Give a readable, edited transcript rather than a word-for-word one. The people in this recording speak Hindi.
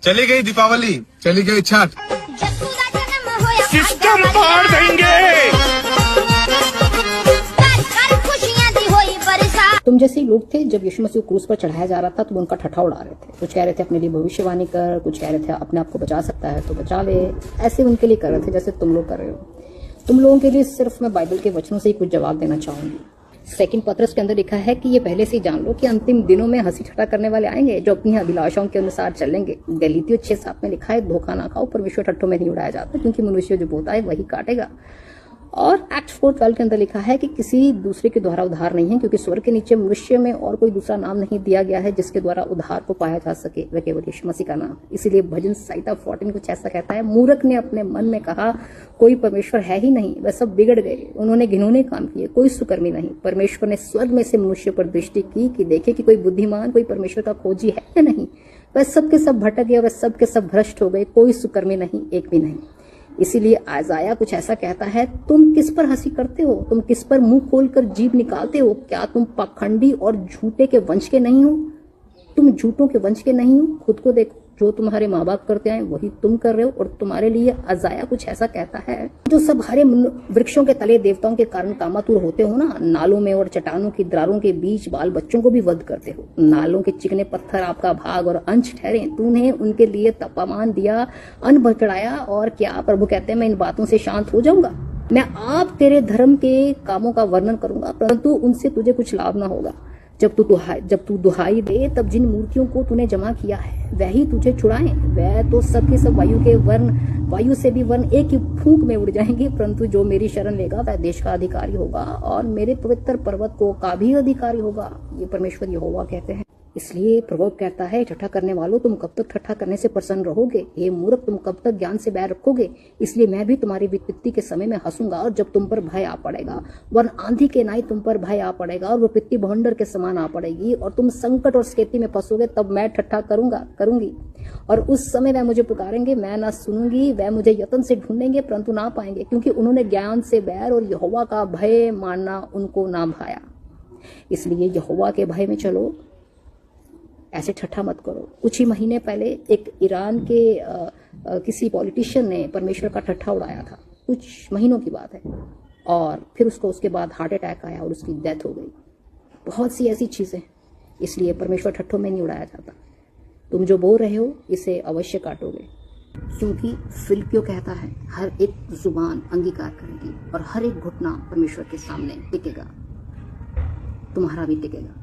चली गई दीपावली, चली गई छठ, सिस्टम पाड़ देंगे। तुम जैसे ही लोग थे जब यीशु मसीह को क्रूस पर चढ़ाया जा रहा था, तो उनका ठट्ठा उड़ा रहे थे। कुछ कह रहे थे अपने लिए भविष्यवाणी कर, कुछ कह रहे थे अपने आप को बचा सकता है तो बचा ले। ऐसे उनके लिए कर रहे थे जैसे तुम लोग कर रहे हो। तुम लोगों के लिए सिर्फ मैं बाइबल के वचनों से ही कुछ जवाब देना चाहूंगी। 2 पत्रस के अंदर लिखा है कि ये पहले से ही जान लो कि अंतिम दिनों में हंसी ठट्ठा करने वाले आएंगे जो अपनी अभिलाषाओं के अनुसार चलेंगे। गलीतियों 6:7 में लिखा है, धोखा ना खाओ, परमेश्वर ठट्ठों में नहीं उड़ाया जाता, क्योंकि मनुष्य जो बोता है वही काटेगा। और एक्ट 4:12 के अंदर लिखा है कि किसी दूसरे के द्वारा उद्धार नहीं है, क्योंकि स्वर्ग के नीचे मनुष्य में और कोई दूसरा नाम नहीं दिया गया है जिसके द्वारा उद्धार को पाया जा सके, वह केवल यीशु मसीह का नाम। इसीलिए भजन संहिता 14 कुछ ऐसा कहता है, मूर्ख ने अपने मन में कहा कोई परमेश्वर है ही नहीं, वह सब बिगड़ गए, उन्होंने घिनौने काम किए, कोई सुकर्मी नहीं। परमेश्वर ने स्वर्ग में से मनुष्य पर दृष्टि की कि देखे कि कोई बुद्धिमान, कोई परमेश्वर का खोजी है या नहीं। वह सब के सब भटक गए, वह सब के सब भ्रष्ट हो गए, कोई सुकर्मी नहीं, एक भी नहीं। इसीलिए आयजाया कुछ ऐसा कहता है, तुम किस पर हंसी करते हो, तुम किस पर मुंह खोलकर जीभ निकालते हो? क्या तुम पाखंडी और झूठे के वंश के नहीं हो? तुम झूठों के वंश के नहीं हो? खुद को देखो, जो तुम्हारे माँ बाप करते आए वही तुम कर रहे हो। और तुम्हारे लिए आयजाया कुछ ऐसा कहता है, जो सब हरे वृक्षों के तले देवताओं के कारण कामातुर होते हो ना, नालों में और चट्टानों की दरारों के बीच बाल बच्चों को भी वध करते हो। नालों के चिकने पत्थर आपका भाग और अंश ठहरे, तूने उनके लिए तपामान दिया, अन्न बढ़ाया। और क्या प्रभु कहते हैं, मैं इन बातों से शांत हो जाऊंगा? मैं आप तेरे धर्म के कामों का वर्णन करूंगा, परंतु उनसे तुझे कुछ लाभ न होगा। जब तू दुहाई दे, तब जिन मूर्तियों को तूने जमा किया है वही तुझे छुड़ाएं। वह तो सबके सब वायु से भी वर्ण एक ही फूंक में उड़ जाएंगे, परंतु जो मेरी शरण लेगा वह देश का अधिकारी होगा और मेरे पवित्र पर्वत को का भी अधिकारी होगा। ये परमेश्वर यहोवा कहते हैं। इसलिए प्रभु कहता है, ठट्ठा करने वालों, तुम कब तक ठट्ठा करने से प्रसन्न रहोगे? हे मूर्ख, तुम कब तक ज्ञान से बैर रखोगे? इसलिए मैं भी तुम्हारी विपत्ति के समय में हंसूंगा, और जब तुम पर भय आ पड़ेगा, वरन आंधी के नाई तुम पर भय आ पड़ेगा, और विपत्ति भवंडर के समान आ पड़ेगी, और तुम संकट और स्केती में फंसोगे, तब मैं ठट्ठा करूंगी। और उस समय वह मुझे पुकारेंगे, मैं ना सुनूंगी। वह मुझे यत्न से ढूंढेंगे परंतु ना पाएंगे, क्योंकि उन्होंने ज्ञान से बैर और यहोवा का भय मानना उनको ना भाया। इसलिए यहोवा के भय में चलो, ऐसे ठट्ठा मत करो। कुछ ही महीने पहले एक ईरान के किसी पॉलिटिशियन ने परमेश्वर का ठट्ठा उड़ाया था, कुछ महीनों की बात है, और फिर उसके बाद हार्ट अटैक आया और उसकी डेथ हो गई। बहुत सी ऐसी चीजें। इसलिए परमेश्वर ठट्ठों में नहीं उड़ाया जाता। तुम जो बोल रहे हो इसे अवश्य काटोगे, क्योंकि फिलिपियों कहता है, हर एक जुबान अंगीकार करेगी और हर एक घुटना परमेश्वर के सामने टिकेगा। तुम्हारा भी टिकेगा।